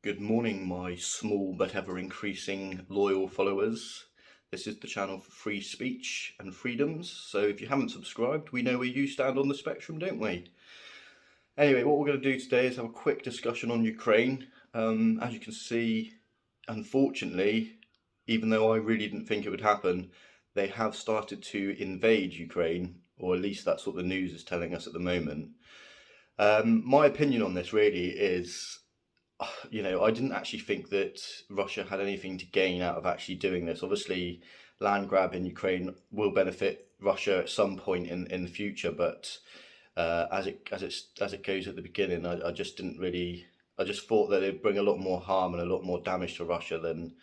Good morning, my small but ever increasing loyal followers. This is the channel for free speech and freedoms, so if you haven't subscribed, we know where you stand on the spectrum, don't we? Anyway, what we're going to do today is have a quick discussion on Ukraine. As you can see, unfortunately, even though I really didn't think it would happen, they have started to invade Ukraine, or at least that's what the news is telling us at the moment. My opinion on this really is, I didn't actually think that Russia had anything to gain out of actually doing this. Obviously, land grab in Ukraine will benefit Russia at some point in the future, but as it goes at the beginning, I just didn't really. I just thought that it'd bring a lot more harm and a lot more damage to Russia than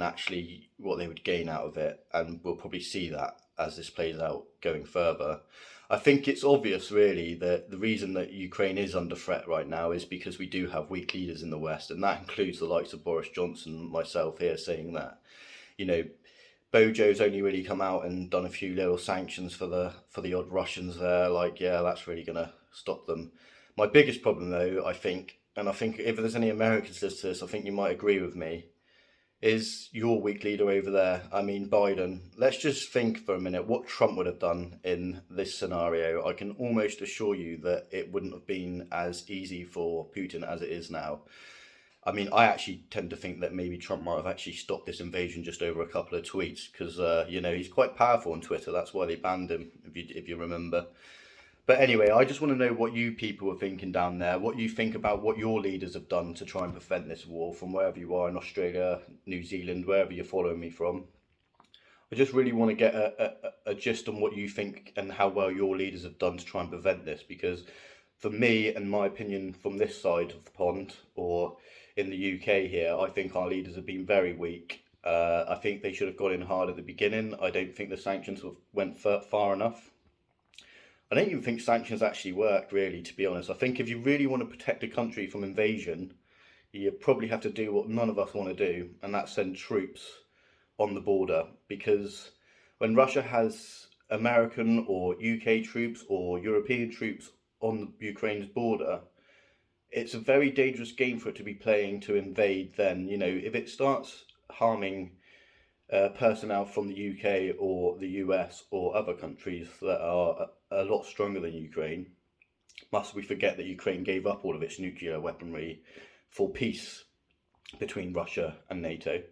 actually what they would gain out of it, and we'll probably see that as this plays out going further. I think it's obvious, really, that the reason that Ukraine is under threat right now is because we do have weak leaders in the West, and that includes the likes of Boris Johnson, myself here, saying that, you know, Bojo's only really come out and done a few little sanctions for the odd Russians there. Like, yeah, that's really gonna stop them. My biggest problem, though, I think, and I think if there's any Americans listening to this, I think you might agree with me, is your weak leader over there. I mean, Biden. Let's just think for a minute what Trump would have done in this scenario. I can almost assure you that it wouldn't have been as easy for Putin as it is now. I mean, I actually tend to think that maybe Trump might have actually stopped this invasion just over a couple of tweets because, he's quite powerful on Twitter. That's why they banned him, if you remember. But anyway, I just want to know what you people are thinking down there, what you think about what your leaders have done to try and prevent this war from wherever you are in Australia, New Zealand, wherever you're following me from. I just really want to get a gist on what you think and how well your leaders have done to try and prevent this, because for me and my opinion from this side of the pond, or in the UK here, I think our leaders have been very weak. I think they should have gone in hard at the beginning. I don't think the sanctions went far enough. I don't even think sanctions actually worked, really, to be honest. I think if you really want to protect a country from invasion, you probably have to do what none of us want to do, and that's send troops on the border. Because when Russia has American or UK troops or European troops on the Ukraine's border, it's a very dangerous game for it to be playing to invade then. If it starts harming personnel from the UK or the US or other countries that are a lot stronger than Ukraine. Must we forget that Ukraine gave up all of its nuclear weaponry for peace between Russia and NATO?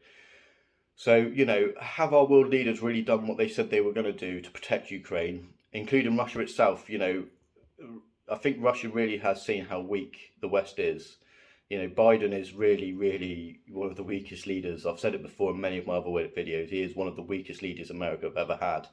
So, have our world leaders really done what they said they were going to do to protect Ukraine, including Russia itself? I think Russia really has seen how weak the West is. Biden is really, really one of the weakest leaders. I've said it before in many of my other videos. He is one of the weakest leaders America have ever had.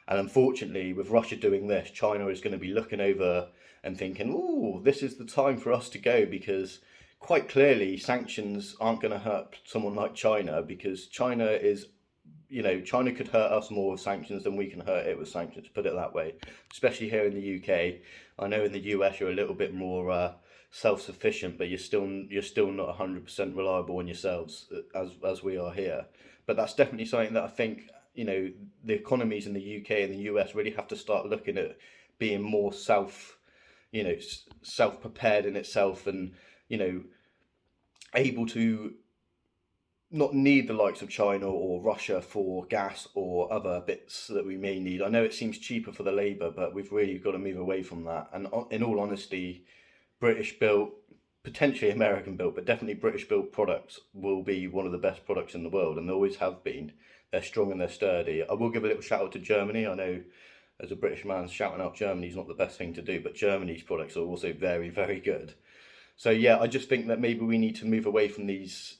And unfortunately, with Russia doing this, China is going to be looking over and thinking, "Oh, this is the time for us to go," because quite clearly sanctions aren't going to hurt someone like China, because China could hurt us more with sanctions than we can hurt it with sanctions, put it that way. Especially here in the UK. I know in the US you're a little bit more self-sufficient, but you're still not 100% reliable on yourselves as we are here. But that's definitely something that I think the economies in the UK and the US really have to start looking at being more self-prepared in itself, and able to not need the likes of China or Russia for gas or other bits that we may need. I know it seems cheaper for the labour, but we've really got to move away from that. And in all honesty, British built, potentially American built, but definitely British built products will be one of the best products in the world, and they always have been. They're strong and they're sturdy. I will give a little shout out to Germany. I know as a British man, shouting out Germany is not the best thing to do, but Germany's products are also very, very good. So yeah, I just think that maybe we need to move away from these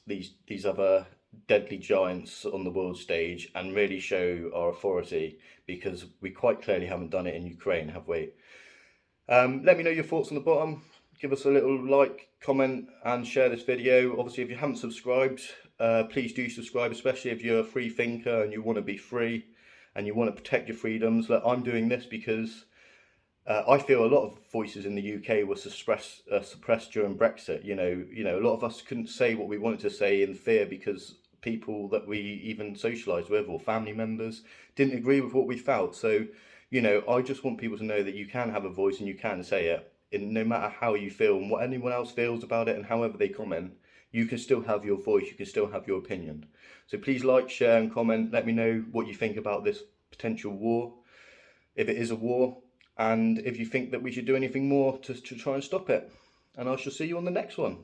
other deadly giants on the world stage and really show our authority, because we quite clearly haven't done it in Ukraine, have we? Let me know your thoughts on the bottom. Give us a little like, comment, and share this video. Obviously, if you haven't subscribed, please do subscribe, especially if you're a free thinker and you want to be free and you want to protect your freedoms. Look, I'm doing this because I feel a lot of voices in the UK were suppressed during Brexit. A lot of us couldn't say what we wanted to say in fear because people that we even socialised with or family members didn't agree with what we felt. So, I just want people to know that you can have a voice and you can say it, and no matter how you feel and what anyone else feels about it and however they comment, you can still have your voice, you can still have your opinion. So please like, share and comment. Let me know what you think about this potential war, if it is a war, and if you think that we should do anything more to try and stop it. And I shall see you on the next one.